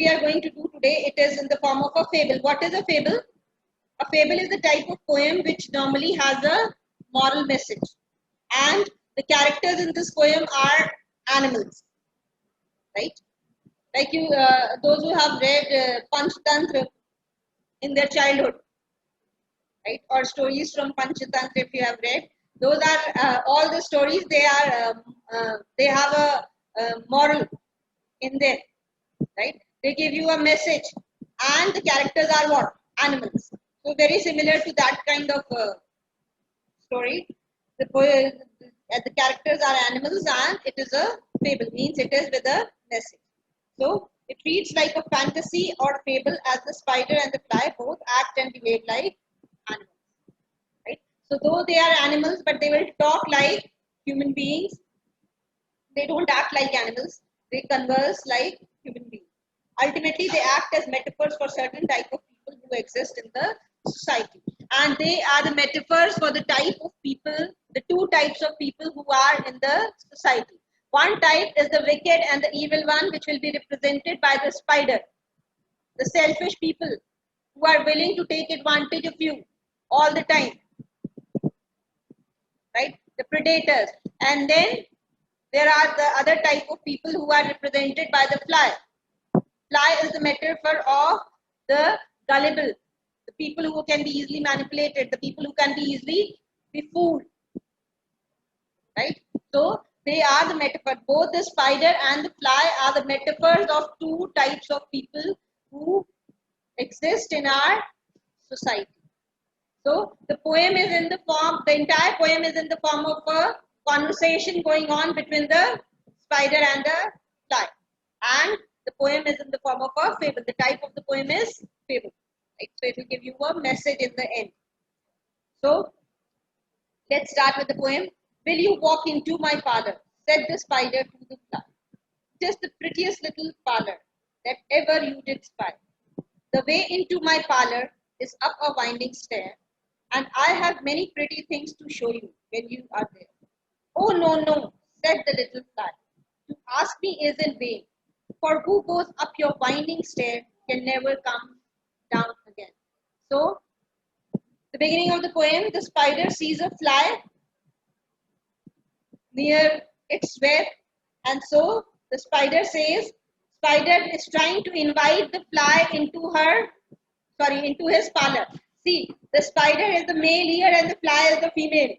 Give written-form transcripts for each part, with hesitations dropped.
we are going to do today, it is in the form of a fable. What is a fable? A fable is a type of poem which normally has a moral message. And the characters in this poem are animals, right? Like those who have read Panchatantra in their childhood, right? Or stories from Panchatantra, if you have read, those are all the stories. They have a moral in there, right? They give you a message, and the characters are what? Animals. So very similar to that kind of story. The characters are animals, and it is a fable. Means it is with a message. So it reads like a fantasy or fable, as the spider and the fly both act and behave like animals. Right? So though they are animals, but they will talk like human beings. They don't act like animals. They converse like human beings. Ultimately, they act as metaphors for certain type of people who exist in the society. And they are the metaphors for the type of people, the two types of people who are in the society. One type is the wicked and the evil one, which will be represented by the spider. The selfish people who are willing to take advantage of you all the time. Right? The predators. And then there are the other type of people who are represented by the fly. Fly is the metaphor of the gullible, the people who can be easily manipulated, the people who can be easily be fooled. Right? So they are the metaphor. Both the spider and the fly are the metaphors of two types of people who exist in our society. So the poem is in the form, the entire poem is in the form of a conversation going on between the spider and the fly. And the poem is in the form of a fable. The type of the poem is fable. Right? So it will give you a message in the end. So let's start with the poem. Will you walk into my parlor? Said the spider to the fly. Just the prettiest little parlor that ever you did spy. The way into my parlor is up a winding stair, and I have many pretty things to show you when you are there. Oh, no, no, said the little fly. To ask me is in vain, for who goes up your winding stair can never come down again. So, the beginning of the poem, the spider sees a fly near its web, and so the spider says, spider is trying to invite the fly into his parlor. See, the spider is the male here and the fly is the female.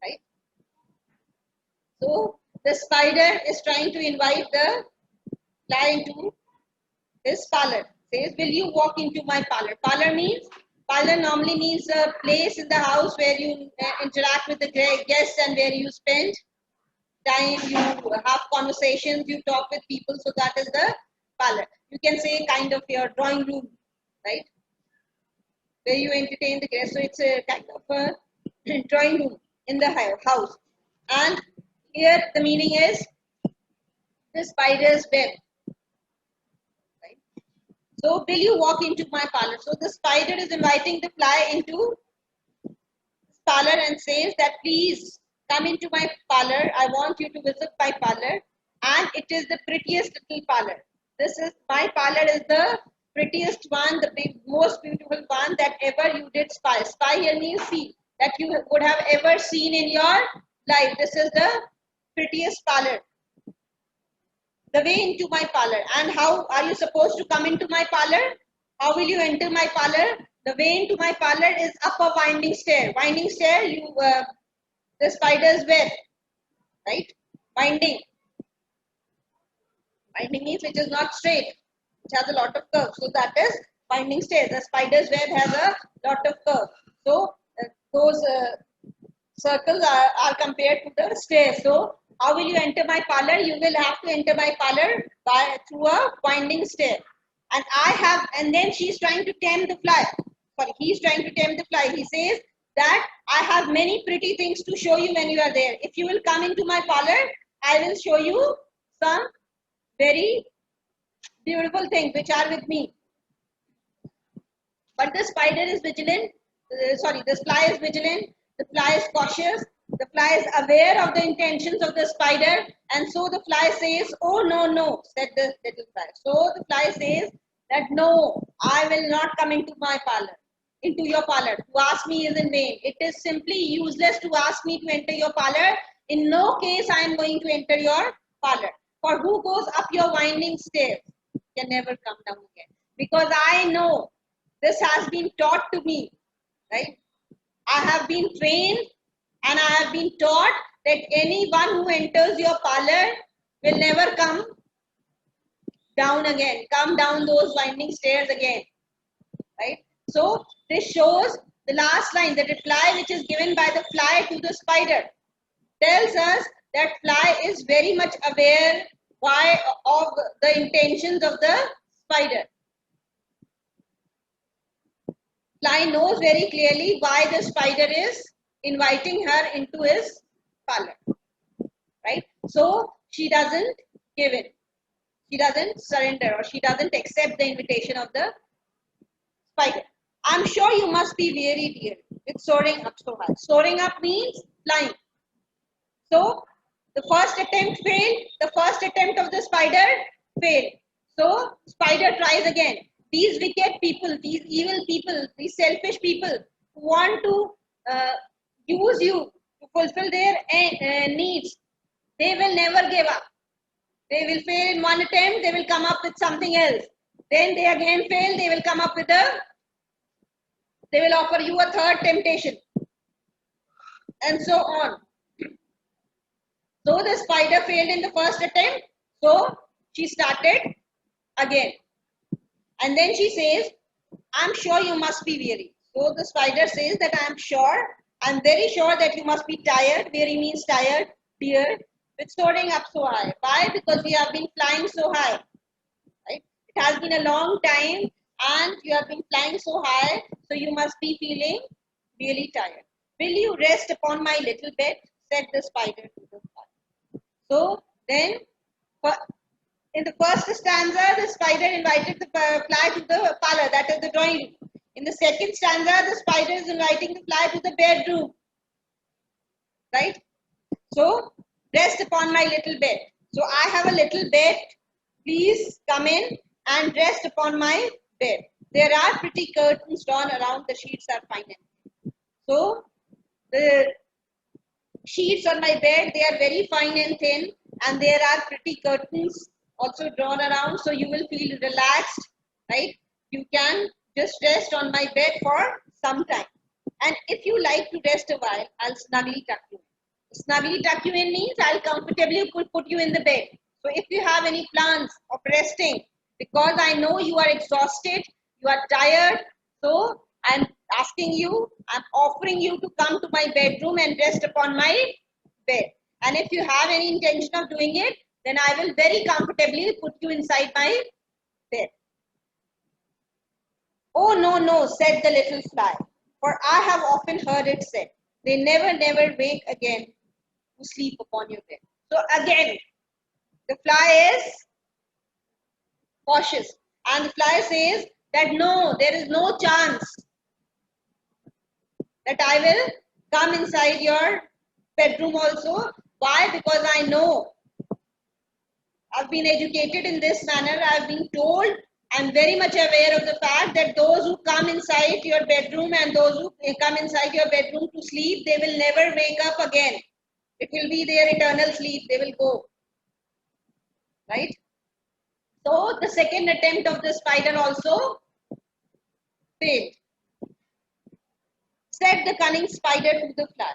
Right? So the spider is trying to invite the fly into his parlor. Says, will you walk into my parlor? Parlor normally means a place in the house where you interact with the guests and where you spend time, you have conversations, you talk with people. So that is the parlor. You can say kind of your drawing room, right? Where you entertain the guests. So it's a kind of a drawing room in the house. And here the meaning is the spider's web. Right? So will you walk into my parlor? So the spider is inviting the fly into his parlor and says that please come into my parlor. I want you to visit my parlor. And it is the prettiest little parlor. My parlor is the prettiest one, the most beautiful one that ever you did spy. Spy here means see, that you would have ever seen in your life. This is the prettiest parlor. The way into my parlor. And how are you supposed to come into my parlor? How will you enter my parlor? The way into my parlor is up a winding stair. Winding stair, the spider's web, right? Winding. Winding means which is not straight, which has a lot of curves. So that is winding stairs. The spider's web has a lot of curves. So those circles are compared to the stairs. So how will you enter my parlor? You will have to enter my parlor through a winding stair. And then she's trying to tempt the fly. Sorry, he's trying to tempt the fly. He says that I have many pretty things to show you when you are there. If you will come into my parlor, I will show you some very beautiful things which are with me. But the spider is vigilant. The fly is vigilant. The fly is cautious. The fly is aware of the intentions of the spider, and so the fly says, "Oh, no, no," said the little fly. So the fly says that, "No, I will not come into my parlor, into your parlor. To ask me is in vain. It is simply useless to ask me to enter your parlor. In no case I am going to enter your parlor. For who goes up your winding stairs can never come down again. Because I know this has been taught to me, right? I have been trained and I have been taught that anyone who enters your parlor will never come down again, come down those winding stairs again, right? So this shows the last line, the reply which is given by the fly to the spider tells us that fly is very much aware of the intentions of the spider. Fly knows very clearly why the spider is inviting her into his parlor, right? So she doesn't give in. She doesn't surrender, or she doesn't accept the invitation of the spider. I'm sure you must be weary, dear, with soaring up so high. Soaring up means flying. So the first attempt failed. The first attempt of the spider failed. So spider tries again. These wicked people, these evil people, these selfish people who want to use you to fulfill their needs, they will never give up. They will fail in one attempt, they will come up with something else. Then they again fail, they will come up with they will offer you a third temptation. And so on. So the spider failed in the first attempt, so she started again. And then she says, "I'm sure you must be weary." So the spider says that I'm very sure that you must be tired. Weary means tired, dear, with soaring up so high. Why? Because we have been flying so high. Right? It has been a long time and you have been flying so high, so you must be feeling really tired. "Will you rest upon my little bed?" said the spider to the fly. So then, in the first stanza, the spider invited the fly to the parlor, that is the drawing room. In the second stanza, the spider is inviting the fly to the bedroom. Right? So, rest upon my little bed. So, I have a little bed. Please come in and rest upon my bed. There are pretty curtains drawn around. The sheets are fine. So, the sheets on my bed, they are very fine and thin, and there are pretty curtains also drawn around, so you will feel relaxed, right? You can just rest on my bed for some time. And if you like to rest a while, I'll snugly tuck you in. Snugly tuck you in means I'll comfortably put you in the bed. So if you have any plans of resting, because I know you are exhausted, you are tired, so I'm asking you, I'm offering you to come to my bedroom and rest upon my bed. And if you have any intention of doing it, then I will very comfortably put you inside my bed. "Oh, no, no," said the little fly, "for I have often heard it said, they never, never wake again to sleep upon your bed." So again, the fly is cautious. And the fly says that no, there is no chance that I will come inside your bedroom also. Why? Because I know I've been educated in this manner. I've been told, I'm very much aware of the fact that those who come inside your bedroom and those who come inside your bedroom to sleep, they will never wake up again. It will be their eternal sleep. They will go. Right? So the second attempt of the spider also failed. Said the cunning spider to the fly,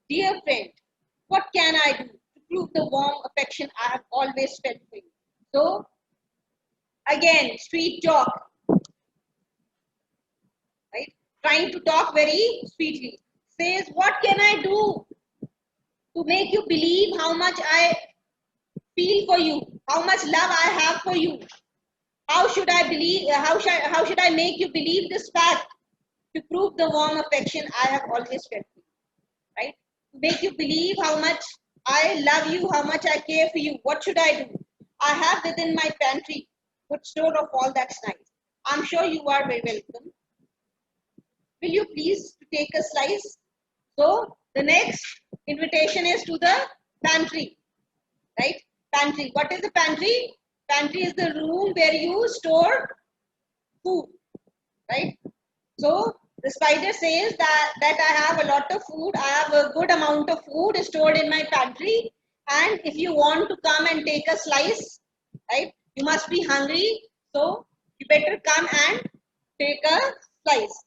"Dear friend, what can I do to prove the warm affection I have always felt for you?" So again, street talk, right? Trying to talk very sweetly. Says, "What can I do to make you believe how much I feel for you, how much love I have for you? How should I believe? How should I make you believe this fact to prove the warm affection I have always felt for you, right? To make you believe how much I love you, how much I care for you. What should I do? I have within my pantry good store of all that's nice. I'm sure you are very welcome. Will you please take a slice?" So The next invitation is to the pantry, right? Pantry. What is the pantry? Pantry is the room where you store food, right? So the spider says that I have a lot of food. I have a good amount of food stored in my pantry, and if you want to come and take a slice, right? You must be hungry, so you better come and take a slice.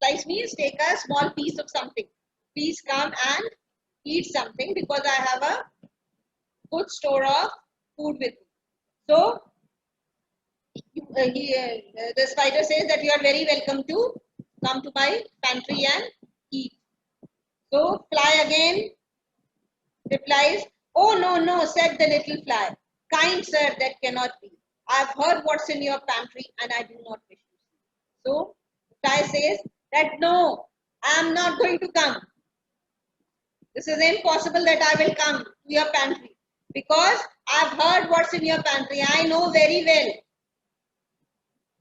Slice means take a small piece of something. Please come and eat something because I have a good store of food with me. So the spider says that you are very welcome to come to my pantry and eat. So fly again replies, "Oh no, no," said the little fly. "Kind sir, that cannot be. I've heard what's in your pantry and I do not wish to see." So the fly says that no, I am not going to come. This is impossible that I will come to your pantry because I've heard what's in your pantry. I know very well.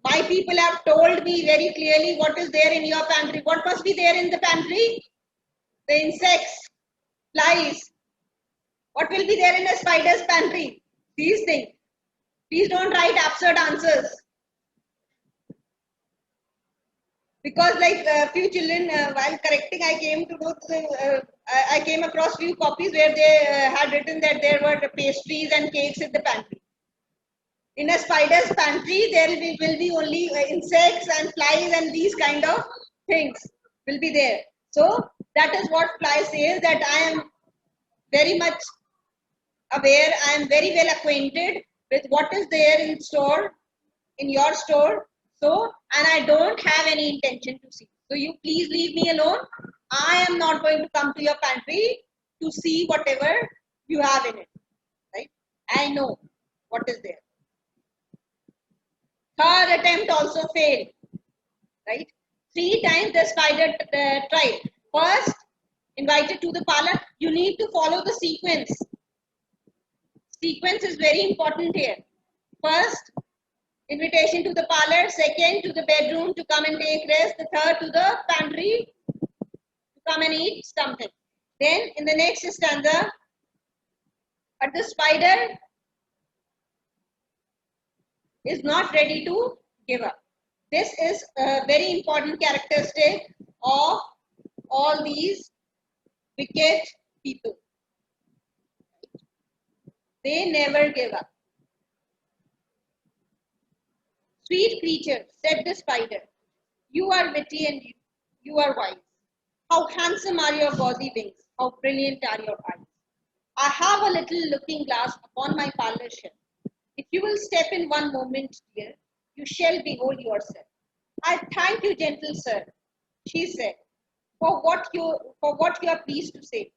My people have told me very clearly what is there in your pantry. What must be there in the pantry? The insects, flies. What will be there in a spider's pantry? These things. Please don't write absurd answers. Because like a few children, while correcting, I came to know, I came across few copies where they had written that there were pastries and cakes in the pantry. In a spider's pantry, there will be only insects and flies and these kind of things will be there. So that is what fly says, that I am very much aware, I am very well acquainted with what is there in store, in your store. So, and I don't have any intention to see. So you please leave me alone. I am not going to come to your pantry to see whatever you have in it. Right? I know what is there. Third attempt also failed. Right? 3 times the spider tried. First, invited to the parlor. You need to follow the sequence. Sequence is very important here. First, invitation to the parlor. Second, to the bedroom to come and take rest. The third, to the pantry to come and eat something. Then in the next stanza, but the spider is not ready to give up. This is a very important characteristic of all these wicked people. They never give up. "Sweet creature," said the spider, "you are witty and you are wise. How handsome are your gauzy wings, how brilliant are your eyes. I have a little looking glass upon my parlor shelf. If you will step in one moment, dear, you shall behold yourself." "I thank you, gentle sir," she said, for what you are pleased to say.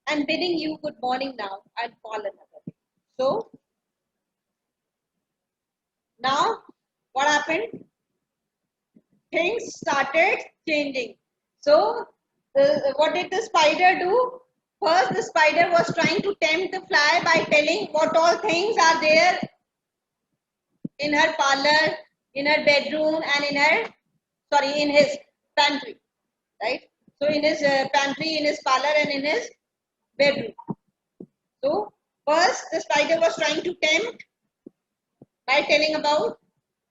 And bidding you good morning now, I'll call another day." So now what happened? Things started changing. So what did the spider do? First, the spider was trying to tempt the fly by telling what all things are there in her parlor, in her bedroom, and in his pantry, right? So in his pantry, in his parlor, and in his bedroom. So first, the spider was trying to tempt by telling about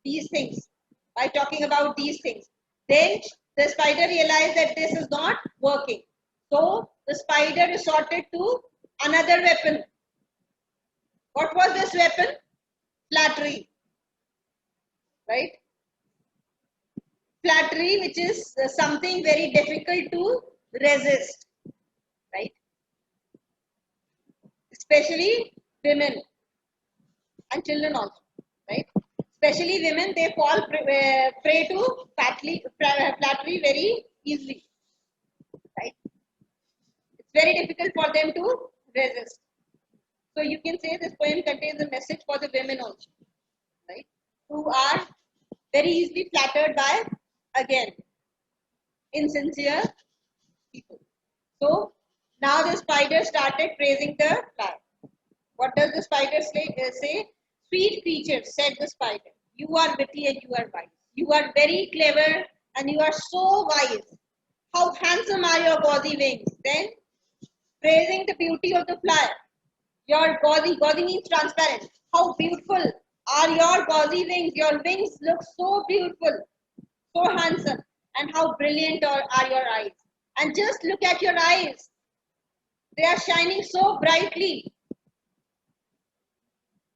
these things, by talking about these things. Then the spider realized that this is not working. So the spider resorted to another weapon. What was this weapon? Flattery. Right? Flattery, which is something very difficult to resist. Right? Especially women and children also. Right? Especially women, they fall prey to flattery very easily. Right? It's very difficult for them to resist. So you can say this poem contains a message for the women also, right? Who are very easily flattered by, again, insincere people. So now the spider started praising the fly. What does the spider say? "Sweet creature," said the spider, "you are witty and you are wise. You are very clever and you are so wise. How handsome are your gauzy wings." Then praising the beauty of the fly. Your gauzy means transparent. How beautiful are your gauzy wings? Your wings look so beautiful, so handsome. And how brilliant are your eyes? And just look at your eyes. They are shining so brightly.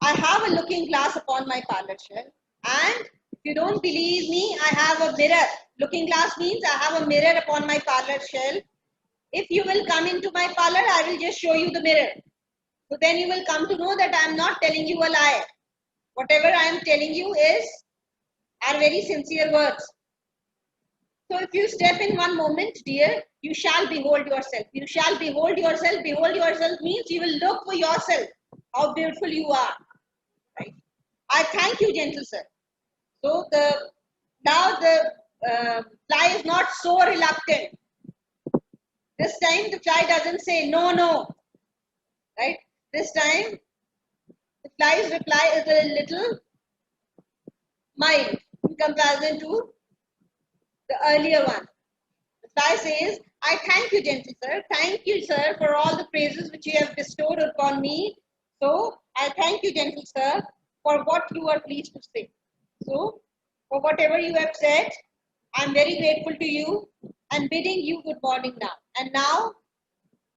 I have a looking glass upon my parlor shelf. And if you don't believe me, I have a mirror. Looking glass means I have a mirror upon my parlor shelf. If you will come into my parlor, I will just show you the mirror. So then you will come to know that I am not telling you a lie. Whatever I am telling you are very sincere words. So if you step in one moment, dear, you shall behold yourself. You shall behold yourself. Behold yourself means you will look for yourself, how beautiful you are. Right? I thank you, gentle sir. So now the fly is not so reluctant. This time the fly doesn't say no, no. Right? This time the fly's reply is a little mild in comparison to the earlier one. The fly says, I thank you, gentle sir. Thank you, sir, for all the praises which you have bestowed upon me. So, I thank you, gentle sir, for what you are pleased to say. So, for whatever you have said, I am very grateful to you and bidding you good morning now. And now,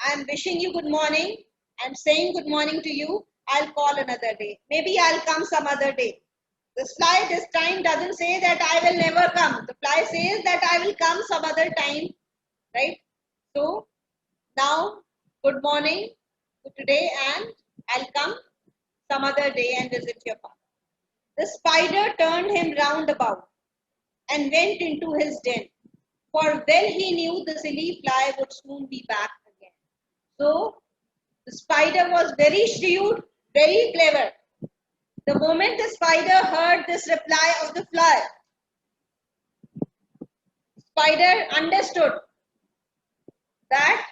I am wishing you good morning. I am saying good morning to you. I'll call another day. Maybe I'll come some other day. The fly this time doesn't say that I will never come. The fly says that I will come some other time, right? So now, good morning to today, and I'll come some other day and visit your farm. The spider turned him round about and went into his den, for well he knew the silly fly would soon be back again. So the spider was very shrewd, very clever. The moment the spider heard this reply of the fly, spider understood that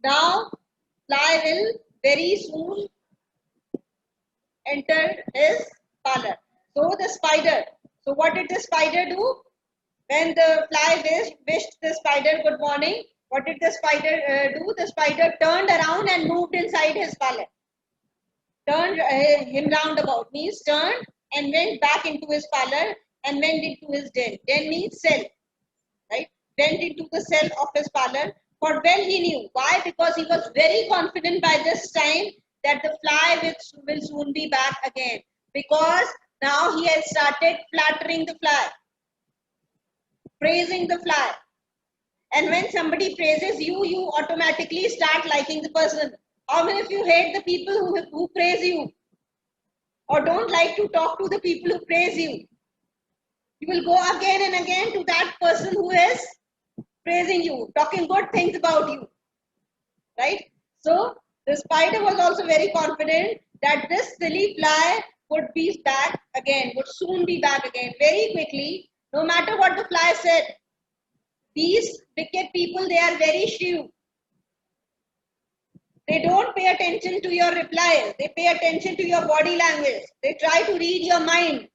now fly will very soon enter his parlor. So the spider, so what did the spider do? When the fly wished the spider good morning, what did the spider do? The spider turned around and moved inside his parlor. Turned him round about means turned and went back into his parlor and went into his den. Den means cell, right? Went into the cell of his parlor. For well he knew. Why? Because he was very confident by this time that the fly will soon be back again. Because now he has started flattering the fly, praising the fly. And when somebody praises you, you automatically start liking the person. How many of you hate the people who praise you? Or don't like to talk to the people who praise you? You will go again and again to that person who is praising you, talking good things about you. Right? So, the spider was also very confident that this silly fly would be back again, would soon be back again, very quickly, no matter what the fly said. These wicked people, they are very shrewd. They don't pay attention to your replies. They pay attention to your body language. They try to read your mind.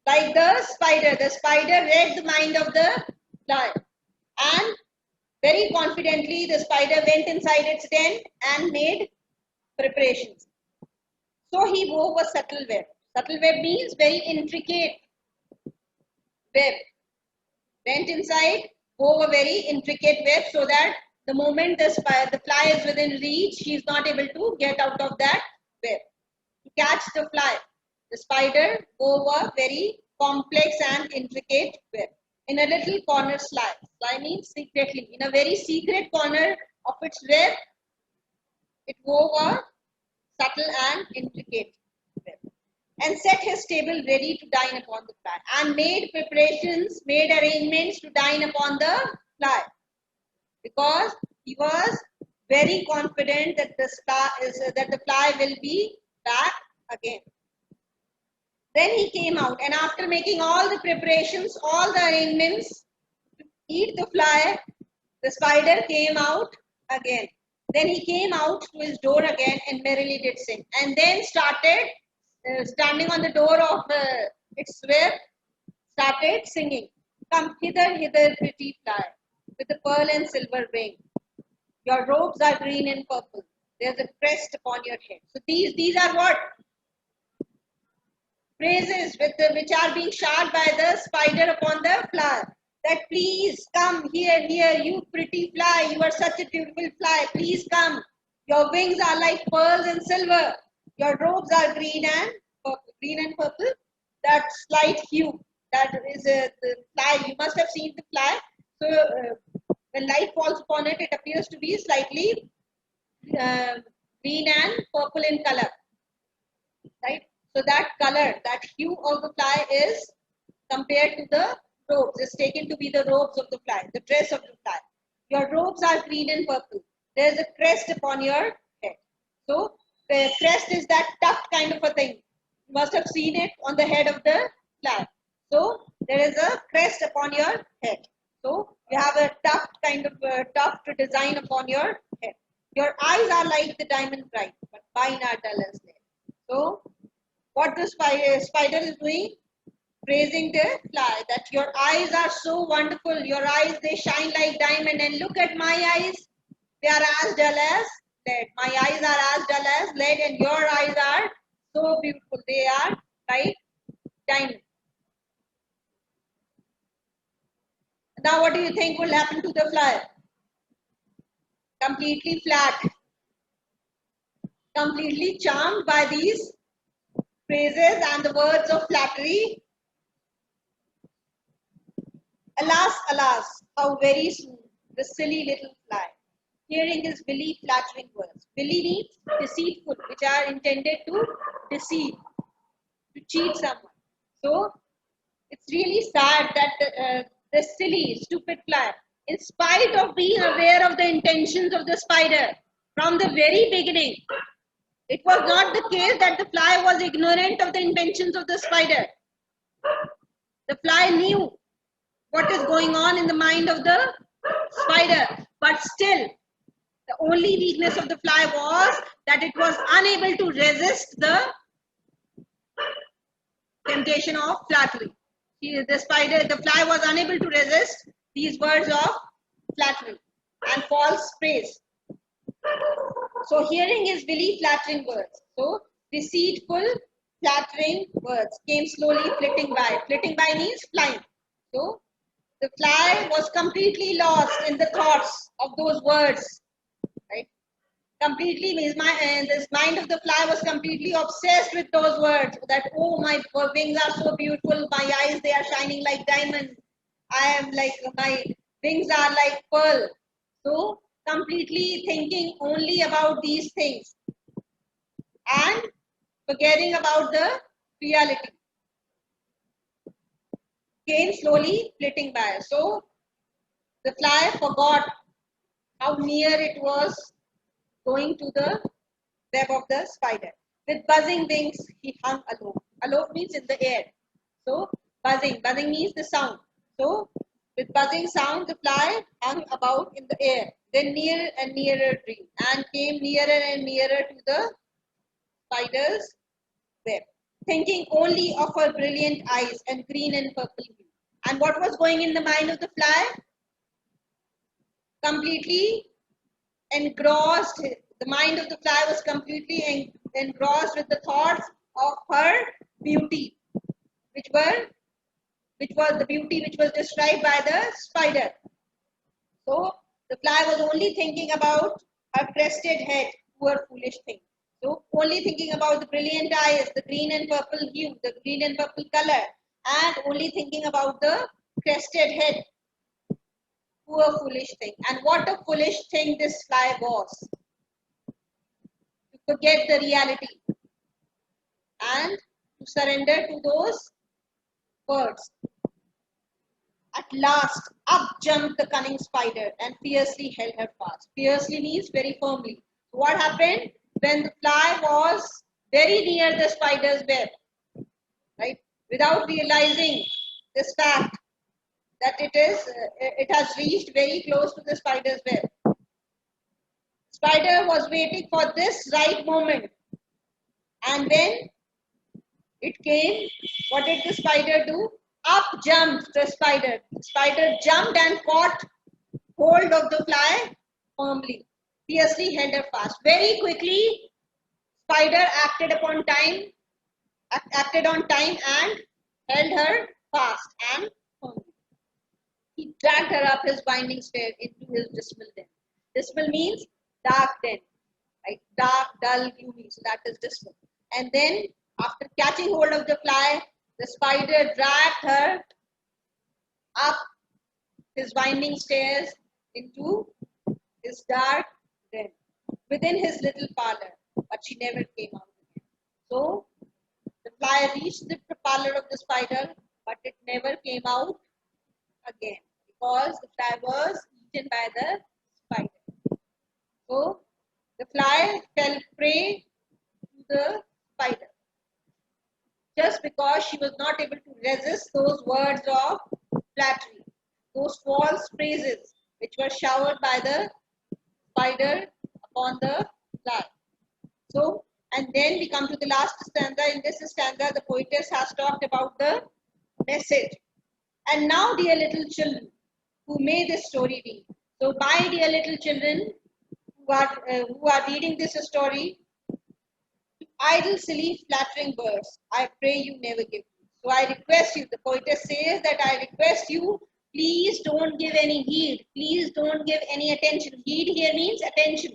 Like the spider. The spider read the mind of the fly. And very confidently, the spider went inside its den and made preparations. So he wove a subtle web. Subtle web means very intricate web. Went inside, wove a very intricate web so that the moment the fly is within reach, she is not able to get out of that web. To catch the fly, the spider wove a very complex and intricate web. In a little corner sly means secretly. In a very secret corner of its web, it wove a subtle and intricate web. And set his table ready to dine upon the fly. And made preparations, made arrangements to dine upon the fly. Because he was very confident that the fly will be back again. Then he came out, and after making all the preparations, all the arrangements to eat the fly, the spider came out again. Then he came out to his door again and merrily did sing. And then started standing on the door of its web, started singing. Come hither, hither, pretty fly, with the pearl and silver ring. Your robes are green and purple. There's a crest upon your head. So these are what? Phrases which are being showered by the spider upon the flower. That please come here, you pretty fly. You are such a beautiful fly. Please come. Your wings are like pearls and silver. Your robes are green and purple. Green and purple. That slight hue. That is the fly. You must have seen the fly. So when light falls upon it, it appears to be slightly uh, green and purple in color. Right? So that color, that hue of the fly is compared to the robes, is taken to be the robes of the fly, the dress of the fly. Your robes are green and purple. There is a crest upon your head. So the crest is that tuft kind of a thing. You must have seen it on the head of the fly. So there is a crest upon your head. So you have a tuft kind of tuft design upon your head. Your eyes are like the diamond bright, but mine are dull as lead. So what the spider is doing? Praising the fly, that your eyes are so wonderful. Your eyes, they shine like diamond, and look at my eyes. They are as dull as lead. My eyes are as dull as lead, and your eyes are so beautiful. They are like diamond. Now what do you think will happen to the fly? Completely flat. Completely charmed by these phrases and the words of flattery. Alas, alas, how very soon the silly little fly, hearing his willy flattering words. Willy means deceitful, which are intended to deceive, to cheat someone. So it's really sad that the silly, stupid fly, in spite of being aware of the intentions of the spider from the very beginning, it was not the case that the fly was ignorant of the intentions of the spider. The fly knew what is going on in the mind of the spider, but still the only weakness of the fly was that it was unable to resist the temptation of flattery. The fly was unable to resist these words of flattery and false praise. So hearing his willy flattering words, so deceitful flattering words came slowly flitting by. Flitting by means flying. So the fly was completely lost in the thoughts of those words. Right? Completely means this mind of the fly was completely obsessed with those words. That, oh, my wings are so beautiful. My eyes, they are shining like diamonds. I am like, my wings are like pearl. So completely thinking only about these things and forgetting about the reality. Came slowly flitting by. So the fly forgot how near it was going to the web of the spider. With buzzing wings, he hung aloft. Aloft means in the air. So buzzing. Buzzing means the sound. So with buzzing sound, the fly hung about in the air. Then nearer and nearer drew, and came nearer and nearer to the spider's web, thinking only of her brilliant eyes and green and purple hue. And what was going in the mind of the fly? Completely engrossed. The mind of the fly was completely engrossed with the thoughts of her beauty, which was the beauty which was described by the spider. So the fly was only thinking about her crested head, poor foolish thing. So only thinking about the brilliant eyes, the green and purple hue, the green and purple color, and only thinking about the crested head. Poor foolish thing. And what a foolish thing this fly was. To forget the reality and to surrender to those words. At last, up jumped the cunning spider and fiercely held her fast. Fiercely means very firmly. What happened? When the fly was very near the spider's web, right? Without realizing this fact that it has reached very close to the spider's web. Spider was waiting for this right moment. And when it came, what did the spider do? Up jumped the spider. The spider jumped and caught hold of the fly firmly. fiercely held her fast. Very quickly, spider acted on time and held her fast and firmly. He dragged her up his winding stair into his dismal den. Dismal means dark den, right? Dark, dull, gloomy. So that is dismal. And then, after catching hold of the fly, the spider dragged her up his winding stairs into his dark den within his little parlor, but she never came out again. So the fly reached the parlor of the spider, but it never came out again because the fly was eaten by the spider. So the fly fell prey to the spider just because she was not able to resist those words of flattery, those false praises which were showered by the spider upon the fly. So, and then we come to the last stanza. In this stanza, the poetess has talked about the message. And now, dear little children, who may this story be? So, my dear little children who are reading this story, idle, silly, flattering words, I pray you never give me. So, I request you, the poetess says that I request you, please don't give any heed. Please don't give any attention. Heed here means attention.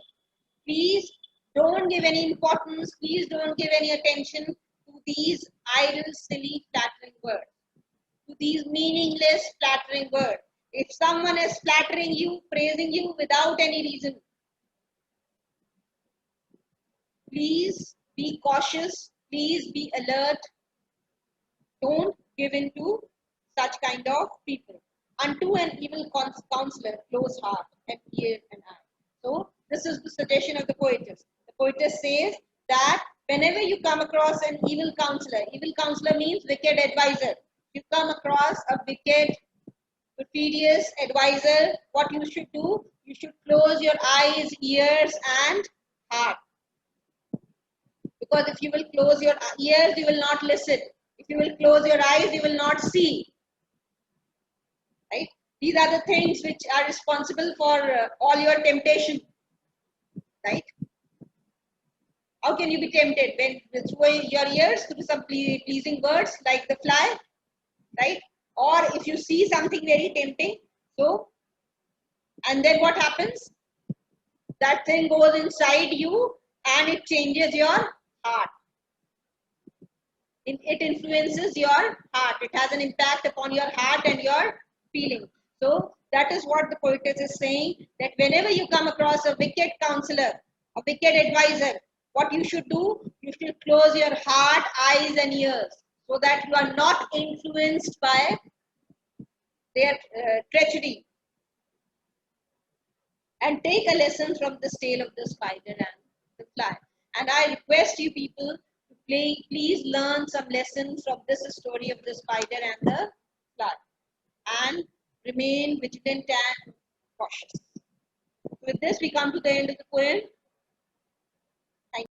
Please don't give any importance. Please don't give any attention to these idle, silly, flattering words, to these meaningless, flattering words. If someone is flattering you, praising you without any reason, please be cautious. Please be alert. Don't give in to such kind of people. Unto an evil counselor, close heart and ear and eye. So, this is the suggestion of the poetess. The poetess says that whenever you come across an evil counselor means wicked advisor. You come across a wicked, perfidious advisor, what you should do? You should close your eyes, ears, and heart. Because if you will close your ears, you will not listen. If you will close your eyes, you will not see. Right? These are the things which are responsible for all your temptation. Right? How can you be tempted? When through your ears, through some pleasing words like the fly, right? Or if you see something very tempting, so, and then what happens? That thing goes inside you and it changes your heart. It influences your heart. It has an impact upon your heart and your feeling. So that is what the poetess is saying, that whenever you come across a wicked counselor, a wicked advisor, what you should do, you should close your heart, eyes and ears so that you are not influenced by their treachery, and take a lesson from the tale of the spider and the fly. And I request you people to please learn some lessons from this story of the spider and the fly, and remain vigilant and cautious. With this, we come to the end of the poem. Thank you.